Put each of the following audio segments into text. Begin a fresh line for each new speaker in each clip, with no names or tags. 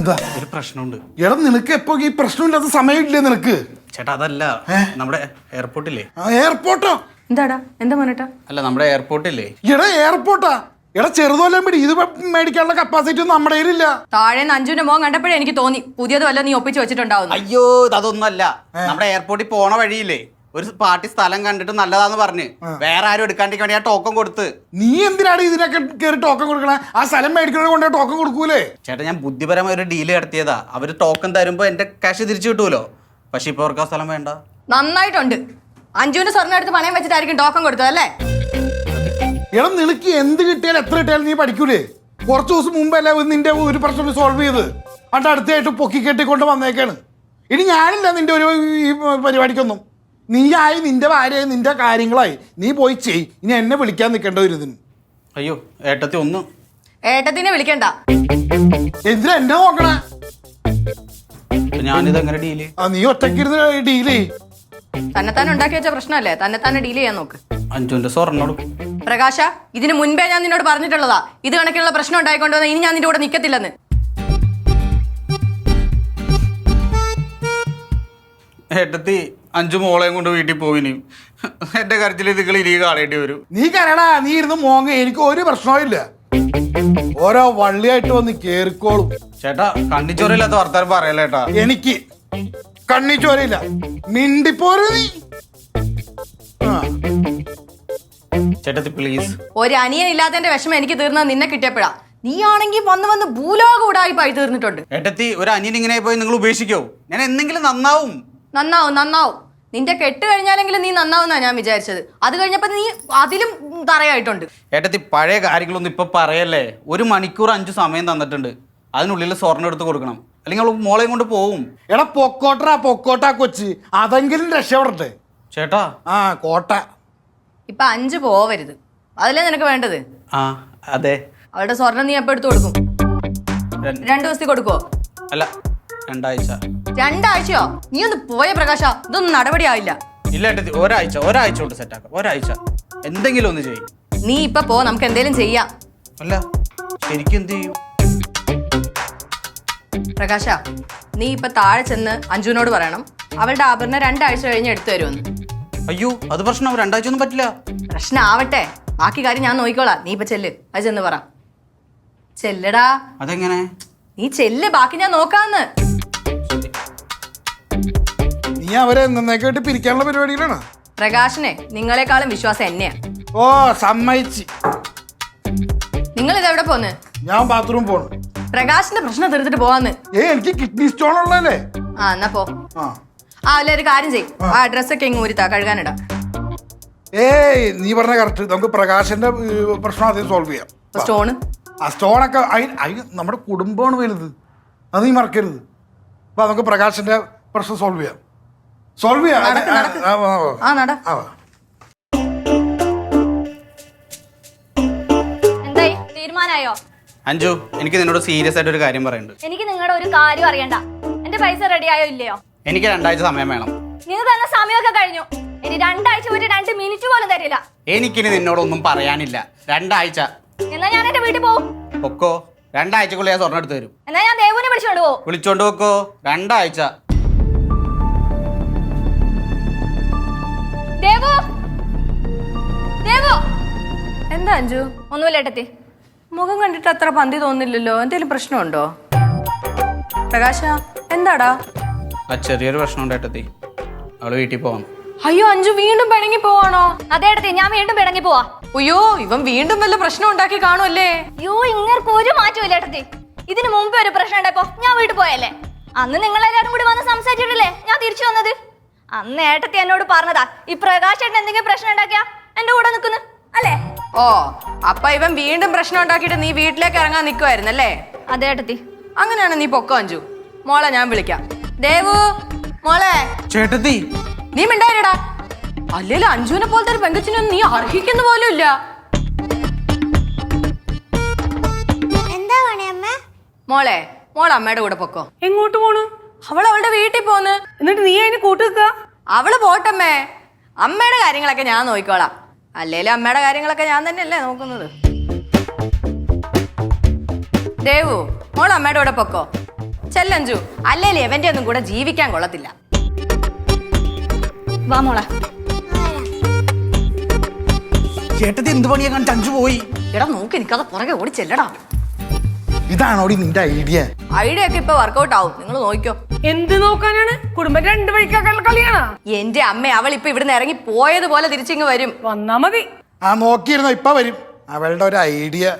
എന്താ
ഒരു പ്രശ്നമുണ്ട്.
എടാ നിനക്ക് എപ്പോ ഈ പ്രശ്നമില്ലാത്ത സമയമില്ലേ നിനക്ക്?
ചേട്ടാ അതല്ല, നമ്മുടെ എയർപോർട്ടില്ലേ.
എയർപോർട്ടോ?
എന്താടാ എന്താ മോനേട്ടാ?
അല്ല നമ്മുടെ എയർപോർട്ടില്ലേ.
എടാ എയർപോർട്ടാ? എടാ ചെറുതോലം പിടി, ഇത് മേടിക്കാനുള്ള കപ്പാസിറ്റി ഒന്നും നമ്മുടെ കയ്യിലില്ല.
താഴെ അഞ്ജുവിന്റെ മോൻ കണ്ടപ്പോഴേ എനിക്ക് തോന്നി പുതിയത് വല്ല നീ ഒപ്പിച്ച് വെച്ചിട്ടുണ്ടാവും.
അയ്യോ അതൊന്നുമല്ല, നമ്മുടെ എയർപോർട്ടിൽ പോണ വഴിയില്ലേ ഒരു പാർട്ടി സ്ഥലം കണ്ടിട്ട് നല്ലതാന്ന് പറഞ്ഞ് വേറെ ആരും എടുക്കാണ്ടിരിക്കാൻ വേണ്ടി ആ ടോക്കൺ കൊടുത്ത്.
നീ എന്തിനാണ് ഇതിനൊക്കെ കയറി ടോക്കൺ കൊടുക്കണേ? ആ സ്ഥലം മേടിക്കണത് കൊണ്ട് ടോക്കൺ കൊടുക്കൂലേ?
ചേട്ടാ ഞാൻ ബുദ്ധിപരമായ ഒരു ഡീല് നടത്തിയതാ. അവര് ടോക്കൺ തരുമ്പോ എന്റെ കാശ് തിരിച്ചു കിട്ടുമല്ലോ. പക്ഷെ ഇപ്പൊ അവർക്ക് ആ സ്ഥലം വേണ്ട.
നന്നായിട്ടുണ്ട്. അഞ്ജുവിന്റെ സ്വർണ്ണം എടുത്ത് പണയം വെച്ചിട്ടായിരിക്കും ടോക്കൺ കൊടുത്തത് അല്ലേ?
എടാ നിനക്ക് എന്ത് കിട്ടിയാലും എത്ര കിട്ടിയാലും നീ പഠിക്കൂലേ? കുറച്ച് ദിവസം മുമ്പല്ലേ നിന്റെ ഒരു പ്രശ്നം സോൾവ് ചെയ്ത് അണ്ട് അടുത്തായിട്ട് പൊക്കി കെട്ടിക്കൊണ്ട് വന്നേക്കാണ്. ഇനി ഞാനില്ല നിന്റെ ഒരു ഈ പരിപാടിക്കൊന്നും. നീയായി നിന്റെ ഭാര്യയായി നിന്റെ കാര്യങ്ങളായി നീ പോയി ചെയ്. ഇനി എന്നെ വിളിക്കാൻ നിൽക്കേണ്ട ഒരു ഇതിന്.
അയ്യോ ഏട്ടത്തി ഒന്ന്.
ഏട്ടത്തിനെ വിളിക്കണ്ട.
എന്തിനാ എന്നെ നോക്കണേ?
ഞാനിത് എങ്ങനെ ഡീല്?
നീ ഒറ്റക്കിരുന്ന് ഡീൽ ചെയ്.
തന്നെത്താൻ ഉണ്ടാക്കി വെച്ച പ്രശ്നമല്ലേ, തന്നെത്താനെ ഡീൽ ചെയ്യാൻ നോക്ക്.
അഞ്ജുവിന്റെ സ്വർണ്ണോട്
പ്രകാശ, ഇതിന് മുൻപേ ഞാൻ നിന്നോട് പറഞ്ഞിട്ടുള്ളതാ ഇത് കണക്കിനുള്ള പ്രശ്നം ഉണ്ടായിക്കൊണ്ടു ഇനി ഞാൻ നിന്റെ കൂടെ നിൽക്കത്തില്ലെന്ന്.
ഏട്ടത്തി അഞ്ചു മോളെയും കൊണ്ട് വീട്ടിൽ പോയിനി. എന്റെ കരച്ചിൽ നിങ്ങൾ ഇരി കാണേണ്ടി വരും.
നീ കരടാ, നീ ഇരുന്ന് മോങ്ങ, എനിക്ക് ഒരു പ്രശ്നവും ഇല്ല. ഓരോ വള്ളിയായിട്ട് വന്ന് കേറിക്കോളും.
ചേട്ടാ കണ്ണിച്ചോരയില്ലാത്ത വർത്താനം പറയല്ലേട്ടാ.
എനിക്ക് കണ്ണിച്ചോരയില്ല, മിണ്ടിപ്പോരു നീ.
ചേട്ടത്തി പ്ലീസ്.
ഒരു അനിയൻ ഇല്ലാത്തതിന്റെ വിഷമം എനിക്ക് തീർന്നത് നിന്നെ കിട്ടിയപ്പോഴാ. നീ ആണെങ്കിൽ വന്ന് വന്ന് ഭൂലോക ഉടായിപ്പായി തീർന്നിട്ടുണ്ട്.
ഏട്ടത്തി ഒരു അനിയൻ ഇങ്ങനെ പോയി നിങ്ങൾ ഉപേക്ഷിക്കോ? ഞാൻ എന്തെങ്കിലും നന്നാവും.
നന്നാവും. നിന്റെ കെട്ട് കഴിഞ്ഞാലെങ്കിലും നീ നന്നാവുന്നാ ഞാൻ വിചാരിച്ചത്. അത് കഴിഞ്ഞപ്പോ നീ അതിലും തറയായിട്ടുണ്ട്.
ഏട്ടത്തി പഴയ കാര്യങ്ങളൊന്നും ഇപ്പൊ പറയല്ലേ. 1 മണിക്കൂർ 5 സമയം തന്നിട്ടുണ്ട്. അതിനുള്ളിൽ സ്വർണ്ണം എടുത്ത് കൊടുക്കണം, അല്ലെങ്കിൽ മോളെയും കൊണ്ട് പോവും.
എടാ പൊക്കോട്ടാ കൊച്ച്, അതെങ്കിലും രക്ഷപ്പെടട്ടെ.
ചേട്ടാ
കോട്ട
ഇപ്പൊ 5 പോവരുത്, അതല്ലേ നിനക്ക് വേണ്ടത്?
ആ അതെ.
അവളുടെ സ്വർണം നീ എപ്പോ എടുത്തു കൊടുക്കും? 2 ദിവസത്തിൽ കൊടുക്കുവോ?
അല്ല 2 ആഴ്ച.
2 ആഴ്ചയോ? നീ ഒന്ന് പോയ പ്രകാശ, ഇതൊന്നും നടപടിയാവില്ല.
ഇല്ല ഏട്ടത്തി ഒരാഴ്ച കൊണ്ട് സെറ്റാക്കാം. ഒരാഴ്ച എന്തെങ്കിലും ഒന്ന് ചെയ്യും.
നീ ഇപ്പൊ പോ, നമുക്ക് എന്തെങ്കിലും ചെയ്യാം.
അല്ല ശരിക്കും എന്ത് ചെയ്യും?
പ്രകാശ, നീ ഇപ്പൊ താഴെ ചെന്ന് അഞ്ജുവിനോട് പറയണം അവളുടെ ആഭരണം 2 ആഴ്ച കഴിഞ്ഞ് എടുത്തു തരുമെന്ന്.
അയ്യോ അത് പ്രശ്നം, 2 ആഴ്ച ഒന്നും പറ്റില്ല.
പ്രശ്നം ആവട്ടെ, ബാക്കി കാര്യം ഞാൻ നോക്കിക്കോളാം. നീ ഇപ്പൊ ചെല്ല്, അത് ചെന്ന് പറ. ചെല്ലടാ.
അതെങ്ങനെ?
നീ ചെല്ല്, ബാക്കി ഞാൻ നോക്കാന്ന്.
നീ അവരെ എന്നേക്കായിട്ട് പിരിക്കാനുള്ള പരിപാടിയിലാണ്.
പ്രകാശനെ നിങ്ങളെക്കാളും വിശ്വാസം എന്നെയാ.
ഓ സമ്മതിച്ച്.
നിങ്ങൾ ഇതെവിടെ പോന്ന്?
ഞാൻ ബാത്റൂം പോണു.
പ്രകാശിന്റെ പ്രശ്നം തീർത്തിട്ട് പോവാന്ന്.
എനിക്ക് കിഡ്നി സ്റ്റോൺ ഉള്ളതല്ലേ.
എന്നാ പോ. അല്ല ഒരു കാര്യം ചെയ്യും, ആ ഡ്രസ്സൊക്കെ ഇങ്ങ് ഊരിത്താ, കഴുകാനിടാം.
നീ പറഞ്ഞ കറക്റ്റ്. നമുക്ക് പ്രകാശന്റെ പ്രശ്നം ആദ്യം സോൾവ് ചെയ്യാം.
സ്റ്റോണ്
ആ സ്റ്റോണൊക്കെ നമ്മുടെ കുടുംബമാണ് വലുത്, അത് നീ മറക്കരുത്. അപ്പൊ നമുക്ക് പ്രകാശന്റെ പ്രശ്നം സോൾവ് ചെയ്യാം.
എന്തായി, തീരുമാനമായോ?
അഞ്ജു, എനിക്ക് നിന്നോട് സീരിയസ് ആയിട്ട് ഒരു കാര്യം പറയുന്നുണ്ട്.
എനിക്ക് നിങ്ങളുടെ ഒരു കാര്യം അറിയണ്ട. എന്റെ പൈസ റെഡി ആയോ ഇല്ലയോ?
എനിക്ക് 2 ആഴ്ച സമയം വേണം.
നിങ്ങൾ തന്ന സമയമൊക്കെ കഴിഞ്ഞു. ഇനി 2 ആഴ്ച ഒരു 2 മിനിറ്റ് പോലും തരില്ല.
എനിക്കിനി നിന്നോടൊന്നും പറയാനില്ല. 2 ആഴ്ച.
എന്നാ ഞാൻ എന്റെ വീട്ടിൽ പോവും.
ഒക്കോ 2 ആഴ്ചക്കുള്ളിൽ ഞാൻ സ്വർണ്ണം എടുത്തു തരും.
എന്നാ ഞാൻ ദേവുനെ വിളിച്ചോണ്ട് പോവും.
വിളിച്ചോണ്ട് വെക്കോ. 2 ആഴ്ച.
ദേവു, ദേവു.
എന്താ അഞ്ജു?
ഒന്നുമില്ല ഏട്ടത്തി.
മുഖം കണ്ടിട്ട് അത്ര പന്തി തോന്നില്ലല്ലോ. എന്തെങ്കിലും പ്രശ്നമുണ്ടോ? പ്രകാശ എന്താടാ?
ചെറിയൊരു പ്രശ്നം ഉണ്ട് ഏട്ടത്തി. അവള് വീട്ടിൽ പോവാം.
അയ്യോ അഞ്ജു വീണ്ടും പിണങ്ങി പോവാണോ?
അതെ ഏട്ടത്തി, ഞാൻ വീണ്ടും പിണങ്ങി പോവാ.
അയ്യോ ഇവൻ വീണ്ടും വല്ല പ്രശ്നം ഉണ്ടാക്കി കാണുമല്ലേ?
അയ്യോ ഇങ്ങർക്ക് ഒരു മാറ്റമില്ല ഏട്ടത്തി. ഇതിന് മുമ്പേ ഒരു പ്രശ്നം ഉണ്ടായപ്പോ ഞാൻ വീട്ടിൽ പോയല്ലേ. അന്ന് നിങ്ങളെല്ലാരും കൂടി വന്ന് സംസാരിച്ചിട്ടില്ലേ ഞാൻ തിരിച്ചു വന്നത്. അന്ന് ഏട്ടത്തി എന്നോട് പറഞ്ഞതാ ഈ പ്രകാശ് ഏട്ടൻ എന്തെങ്കിലും പ്രശ്നം ഉണ്ടാക്കിയാ എന്റെ കൂടെ നിൽക്കുന്നു അല്ലേ?
ഓ അപ്പൊ ഇവൻ വീണ്ടും പ്രശ്നം ഉണ്ടാക്കിയിട്ട് നീ വീട്ടിലേക്ക് ഇറങ്ങാൻ നിൽക്കുമായിരുന്നല്ലേ?
അതെ ഏട്ടത്തി.
അങ്ങനെയാണ് നീ പൊക്കോ അഞ്ജു. മോളെ ഞാൻ വിളിക്കാം. ദേവു മോളെ.
ചേട്ടത്തി
നീ മിണ്ടായിരടാ. അല്ലേലും അഞ്ജുവിനെ പോലത്തെ ഒരു പെങ്കച്ചിനൊന്നും നീ അർഹിക്കുന്ന പോലും ഇല്ല.
എന്താ പണിയമ്മ?
മോളെ അമ്മയുടെ കൂടെ പൊക്കോ.
എങ്ങോട്ട് പോണു?
അവളുടെ വീട്ടിൽ പോന്ന്.
എന്നിട്ട് നീ അതിന് കൂട്ടുക?
അവള് പോട്ടമ്മേ, അമ്മയുടെ കാര്യങ്ങളൊക്കെ ഞാൻ നോക്കിക്കോളാം. അല്ലേലും അമ്മയുടെ കാര്യങ്ങളൊക്കെ ഞാൻ തന്നെയല്ലേ നോക്കുന്നത്. ദേവു മോൾ അമ്മയുടെ കൂടെ പൊക്കോ. ചെല്ലഞ്ചു, അല്ലേലും എവന്റെ ഒന്നും കൂടെ ജീവിക്കാൻ കൊള്ളത്തില്ല.
വാ മോളെ.
ചേട്ടത്തി എന്ത് പണിയാ കണ്ടിട്ട് അഞ്ചു പോയി?
എടാ നോക്കി നിൽക്കാതെ പുറകെ ഓടി ചെല്ലടാ.
ഇതാണോടി നിന്റെ ഐഡിയ?
ഐഡിയ ഒക്കെ ഇപ്പൊ വർക്കൗട്ട് ആവും, നിങ്ങൾ നോക്കിക്കോ.
എന്ത് നോക്കാനാണ്? കുടുംബം രണ്ടു വഴിക്കാക്കാനുള്ള കളിയാണോ?
എന്റെ അമ്മ, അവൾ ഇപ്പൊ ഇവിടുന്ന് ഇറങ്ങി പോയതുപോലെ തിരിച്ചിങ്ങ് വരും.
വന്നാ മതി.
ആ നോക്കിയിരുന്നോ, ഇപ്പൊ വരും. അവളുടെ ഒരു ഐഡിയ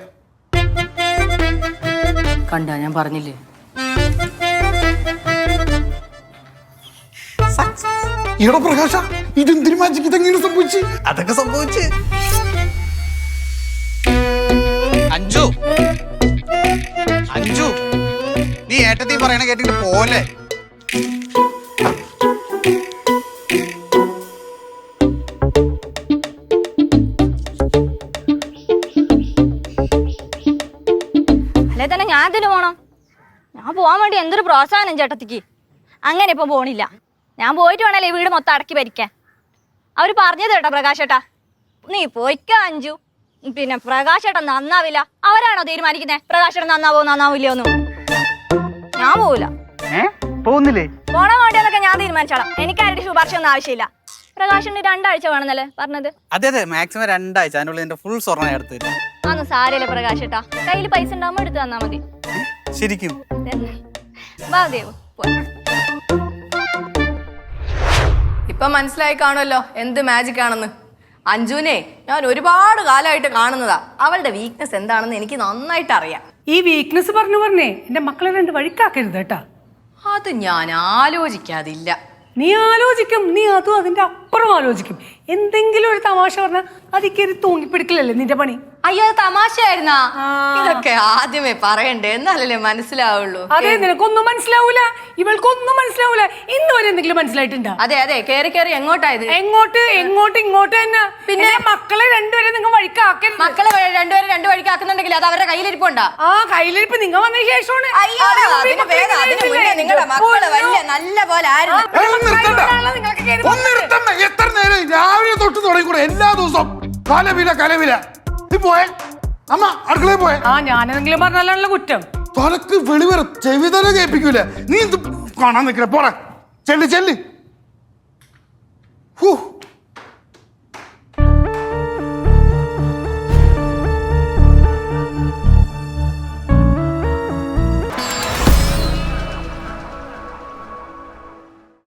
കണ്ടാ, ഞാൻ പറഞ്ഞില്ലേ.
ഈടോ പ്രകാശ, ഇതെന്തിനു മാജിക്ക് ഇതെങ്ങനെ സംഭവിച്ചു?
അതൊക്കെ സംഭവിച്ച്. അഞ്ചു അഞ്ചു, നീ ഏട്ടത്തി പറയണ കേട്ടിട്ട് പോലെ.
അല്ലെ തന്നെ ഞാൻ ഇതിന് പോണം. ഞാൻ പോവാൻ വേണ്ടി എന്തൊരു പ്രോത്സാഹനം ചേട്ടത്തിക്ക്. അങ്ങനെ ഇപ്പൊ പോണില്ല. ഞാൻ പോയിട്ട് വേണല്ലേ ഈ വീട് മൊത്തം അടക്കി ഭരിക്കാൻ. അവര് പറഞ്ഞത് കേട്ടോ പ്രകാശേട്ടാ, നീ പോയിക്ക അഞ്ചു. പിന്നെ പ്രകാശേട്ടൻ നന്നാവില്ല. അവരാണോ തീരുമാനിക്കുന്നത് പ്രകാശേട്ടൻ നന്നാവോ നന്നാവില്ലയോന്നും? ഞാൻ പോവില്ല.
പോകുന്നില്ലേ?
പോണ വേണ്ടിയെന്നൊക്കെ ഞാൻ തീരുമാനിച്ചോളാം. എനിക്ക് ആരുടെ ശുപാർശ ഒന്നും ആവശ്യമില്ല. പ്രകാശന് 2 ആഴ്ച വേണമെന്നല്ലേ പറഞ്ഞത്?
അതെ അതെ, മാക്സിമം 2 ആഴ്ച. അതിനുള്ളിൽ എന്റെ ഫുൾ സ്വർണ്ണം എടുത്തു തരും.
അന്ന് സാരല്ലേ പ്രകാശേട്ടാ, കയ്യിൽ പൈസ ഉണ്ടാകുമ്പോ എടുത്തു തന്നാ മതി.
ശരിക്കും?
വാ ദേവ്, പോയി.
ഇപ്പൊ മനസ്സിലായി കാണുമല്ലോ എന്ത് മാജിക് ആണെന്ന്. അഞ്ജുനെ ഞാൻ ഒരുപാട് കാലമായിട്ട് കാണുന്നതാ. അവളുടെ വീക്ക്നെസ് എന്താണെന്ന് എനിക്ക് നന്നായിട്ട് അറിയാം.
ഈ വീക്ക്നെസ് പറഞ്ഞേ എന്റെ മക്കളെ 2 വഴിക്കാക്കരുത് കേട്ടാ.
അത് ഞാൻ ആലോചിക്കാതില്ല.
നീ ആലോചിക്കും, നീ അതും അതിന്റെ അപ്പുറം ആലോചിക്കും. എന്തെങ്കിലും ഒരു തമാശ പറഞ്ഞാൽ അതിക്കേറി തൂങ്ങിപ്പിടിക്കലല്ലേ നിന്റെ പണി.
അയ്യോ, അത് തമാശയായിരുന്നാ? ഇതൊക്കെ ആദ്യമേ പറയണ്ടേ, എന്നാലല്ലേ മനസ്സിലാവുള്ളൂ.
അതെ, നിനക്കൊന്നും മനസ്സിലാവൂല, ഇവൾക്കൊന്നും മനസ്സിലാവൂല. ഇന്ന് വരെ എന്തെങ്കിലും മനസ്സിലായിട്ടുണ്ടോ?
അതെ അതെ, കേറി കേറി എങ്ങോട്ടായത്?
എങ്ങോട്ട് എങ്ങോട്ട് ഇങ്ങോട്ട് തന്നെ. പിന്നെ മക്കളെ 2 നിങ്ങൾ വഴിക്കാക്കരുത്.
മക്കളെ രണ്ടുപേരും 2 വഴിക്ക് ആക്കുന്നുണ്ടെങ്കിൽ അത് അവരുടെ കയ്യിലിരിപ്പുണ്ടാ.
ആ കയ്യിലിരിപ്പ് നിങ്ങൾ വന്ന ശേഷമാണ്.
അയ്യോ, അതിന് ഭേദം അതിന് മുന്നേ നിങ്ങളുടെ മക്കള് വലിയ നല്ല പോലെ ആയിരുന്നു.
എത്ര നേരം രാവിലെ തൊട്ട് തുടങ്ങിക്കൂടെ എല്ലാ ദിവസവും കലവില. നീ പോയെ അമ്മ, അടുക്കളയിൽ പോയെ.
ആ, ഞാനെന്തെങ്കിലും പറഞ്ഞാലാണല്ലോ കുറ്റം.
തലക്ക് വെളിവര ചെവിതല കേൾപ്പിക്കൂല. നീ ഇത് കാണാൻ നിൽക്കില്ല, പോടാ. ചെല്ലി